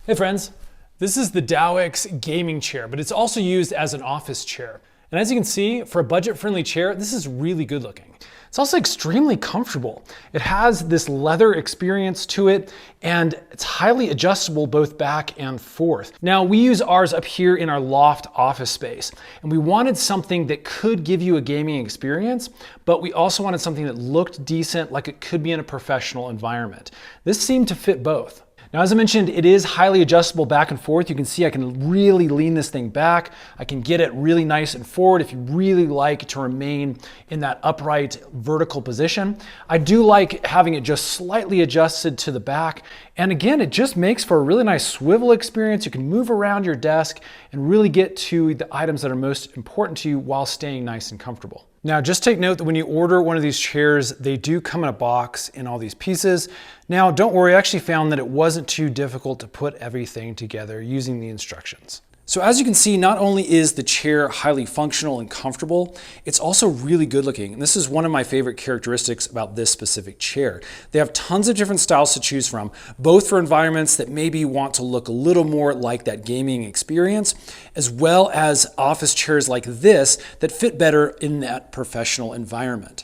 Hey friends, this is the Dowinx gaming chair, but it's also used as an office chair. And as you can see, for a budget-friendly chair, this is really good looking. It's also extremely comfortable. It has this leather experience to it, and it's highly adjustable both back and forth. Now, we use ours up here in our loft office space, and we wanted something that could give you a gaming experience, but we also wanted something that looked decent, like it could be in a professional environment. This seemed to fit both. Now, as I mentioned, it is highly adjustable back and forth. You can see I can really lean this thing back. I can get it really nice and forward if you really like to remain in that upright vertical position. I do like having it just slightly adjusted to the back. And again, it just makes for a really nice swivel experience. You can move around your desk and really get to the items that are most important to you while staying nice and comfortable. Now, just take note that when you order one of these chairs, they do come in a box in all these pieces. Now, don't worry, I actually found that it wasn't too difficult to put everything together using the instructions. So as you can see, not only is the chair highly functional and comfortable, it's also really good looking. And this is one of my favorite characteristics about this specific chair. They have tons of different styles to choose from, both for environments that maybe want to look a little more like that gaming experience, as well as office chairs like this that fit better in that professional environment.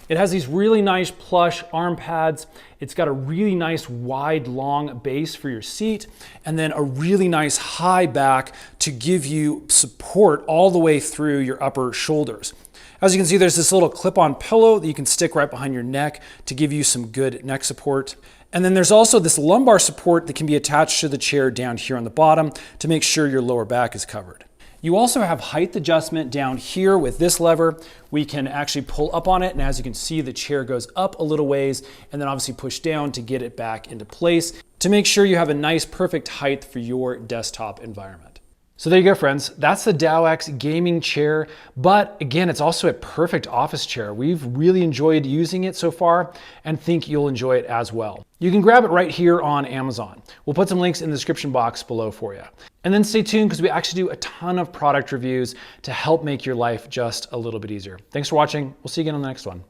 It has these really nice plush arm pads. It's got a really nice wide, long base for your seat, and then a really nice high back to give you support all the way through your upper shoulders. As you can see, there's this little clip-on pillow that you can stick right behind your neck to give you some good neck support. And then there's also this lumbar support that can be attached to the chair down here on the bottom to make sure your lower back is covered. You also have height adjustment down here with this lever. We can actually pull up on it, and as you can see, the chair goes up a little ways and then obviously push down to get it back into place to make sure you have a nice, perfect height for your desktop environment. So there you go, friends. That's the Dowinx gaming chair, but again, it's also a perfect office chair. We've really enjoyed using it so far and think you'll enjoy it as well. You can grab it right here on Amazon. We'll put some links in the description box below for you. And then stay tuned because we actually do a ton of product reviews to help make your life just a little bit easier. Thanks for watching. We'll see you again on the next one.